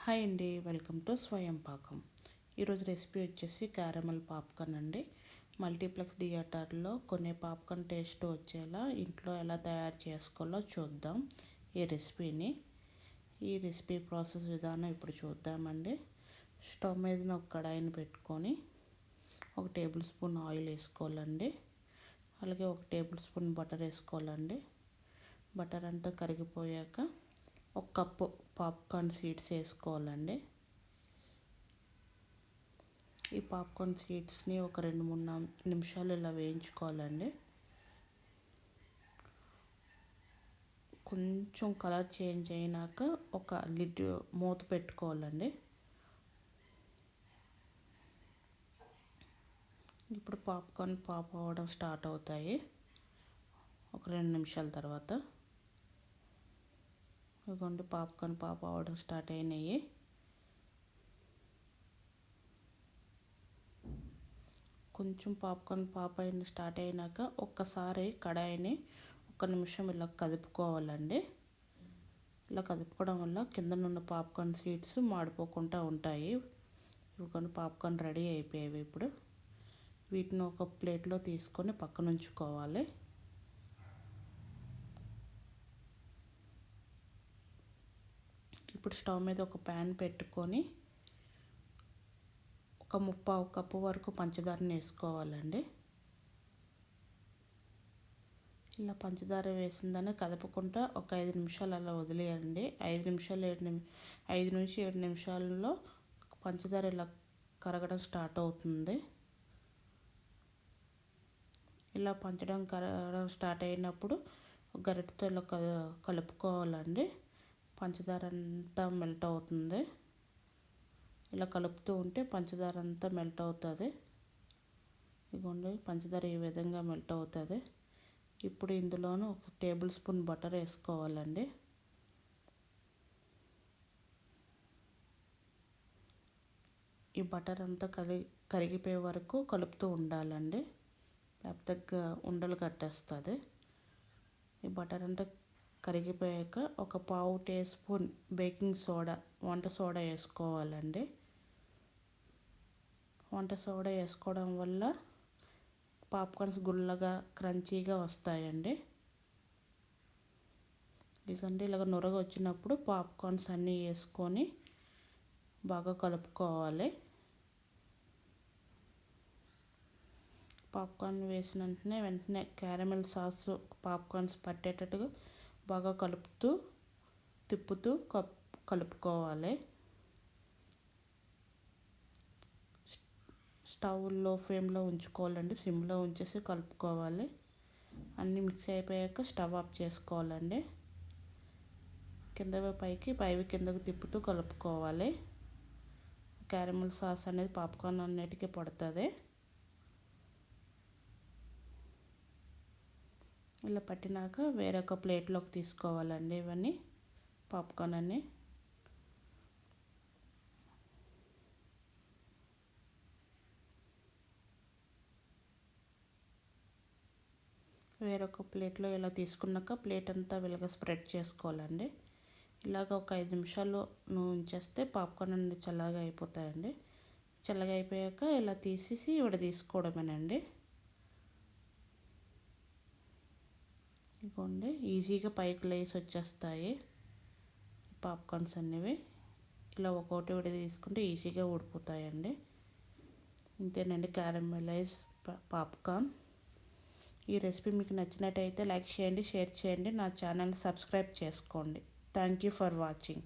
Hi అండి, welcome to స్వయం పాకం. ఈరోజు రెసిపీ వచ్చేసి క్యారమల్ పాప్కార్న్ అండి. మల్టీప్లెక్స్ థియేటర్లో కొనే పాప్కార్న్ టేస్ట్ వచ్చేలా ఇంట్లో ఎలా తయారు చేసుకోవాలో చూద్దాం. ఈ రెసిపీ ప్రాసెస్ విధానం ఇప్పుడు చూద్దామండి. స్టవ్ మీద ఒక కడాయిని పెట్టుకొని 1 టేబుల్ స్పూన్ ఆయిల్ వేసుకోవాలండి. అలాగే 1 టేబుల్ స్పూన్ బటర్ వేసుకోవాలండి. బటర్ అంతా కరిగిపోయాక 1 కప్పు పాప్కార్న్ సీడ్స్ వేసుకోవాలండి. ఈ పాప్కార్న్ సీడ్స్ని ఒక 2-3 నిమిషాలు ఇలా వేయించుకోవాలండి. కొంచెం కలర్ చేంజ్ అయినాక ఒక లిడ్ మూత పెట్టుకోవాలండి. ఇప్పుడు పాప్కార్న్ పాప్ అవ్వడం స్టార్ట్ అవుతాయి ఒక 2 నిమిషాల తర్వాత. ఇదిగోండి, పాప్కార్న్ పాప్ అవ్వడం స్టార్ట్ అయినాయి. కొంచెం పాప్కార్న్ పాప్ అయిన స్టార్ట్ అయినాక ఒక్కసారి కడాయిని 1 నిమిషం ఇలా కదుపుకోవాలండి. ఇలా కదుపుకోవడం వల్ల కింద ఉన్న పాప్కార్న్ సీడ్స్ మాడిపోకుండా ఉంటాయి. ఇదిగోండి, పాప్కార్న్ రెడీ అయిపోయాయి. ఇప్పుడు వీటిని ఒక ప్లేట్లో తీసుకొని పక్కన ఉంచుకోవాలి. ఇప్పుడు స్టవ్ మీద ఒక ప్యాన్ పెట్టుకొని ఒక 3/4 కప్పు వరకు పంచదారని వేసుకోవాలండి. ఇలా పంచదార వేసిందని కదపకుండా ఒక 5 నిమిషాలు అలా వదిలేయండి. 5 నుంచి 7 నిమిషాలలో పంచదార ఇలా కరగడం స్టార్ట్ అవుతుంది. ఇలా కరగడం స్టార్ట్ అయినప్పుడు గరిటెతో ఇలా కలుపుకోవాలండి. పంచదార అంతా మెల్ట్ అవుతుంది. ఇలా కలుపుతూ ఉంటే పంచదార అంతా మెల్ట్ అవుతుంది. ఇదిగోండి, పంచదార ఈ విధంగా మెల్ట్ అవుతుంది. ఇప్పుడు ఇందులోనూ 1 టేబుల్ స్పూన్ బటర్ వేసుకోవాలండి. ఈ బటర్ అంతా కరిగిపోయే వరకు కలుపుతూ ఉండాలండి, లేకపోతే ఉండలు కట్టేస్తుంది. ఈ బటర్ అంతా కరిగిపోయాక ఒక 1/2 టీ స్పూన్ బేకింగ్ సోడా, వంట సోడా వేసుకోవాలండి. వంట సోడా వేసుకోవడం వల్ల పాప్కార్న్స్ గుల్లగా క్రంచీగా వస్తాయండి. ఇదండి, ఇలాగ నురగ వచ్చినప్పుడు పాప్కార్న్స్ అన్నీ వేసుకొని బాగా కలుపుకోవాలి. పాప్కార్న్ వేసిన వెంటనే క్యారమెల్ సాస్ పాప్కార్న్స్ పట్టేటట్టుగా బాగా తిప్పుతూ కలుపుకోవాలి. స్టవ్ లో ఫ్లేమ్లో ఉంచుకోవాలండి. సిమ్లో ఉంచేసి కలుపుకోవాలి. అన్నీ మిక్స్ అయిపోయాక స్టవ్ ఆఫ్ చేసుకోవాలండి. పైవి కిందకి తిప్పుతూ కలుపుకోవాలి. క్యారమెల్ సాస్ అనేది పాప్కార్న్ అన్నిటికీ పడుతుంది. ఇలా పట్టినాక వేరొక ప్లేట్లోకి తీసుకోవాలండి. ఇవన్నీ పాప్కార్న్ అన్నీ వేరొక ప్లేట్లో ఇలా తీసుకున్నాక ప్లేట్ అంతా ఇలాగ స్ప్రెడ్ చేసుకోవాలండి. ఇలాగ ఒక 5 నిమిషాలు ఉంచేస్తే పాప్కార్న్ అన్నీ చల్లగా అయిపోతాయండి. చల్లగా అయిపోయాక ఇలా తీసేసి తీసుకోవడమేనండి. ఇదిగోండి, ఈజీగా పైకి లేసి వచ్చేస్తాయి పాప్కార్న్స్ అనేవి. ఇలా ఒక్కొక్కటి తీసుకుంటే ఈజీగా ఊడిపోతాయండి. ఇంతేనండి, క్యారమెలైజ్ పాప్కార్న్. ఈ రెసిపీ మీకు నచ్చినట్టయితే లైక్ చేయండి, షేర్ చేయండి, నా ఛానల్ని సబ్స్క్రైబ్ చేసుకోండి. Thank you for watching.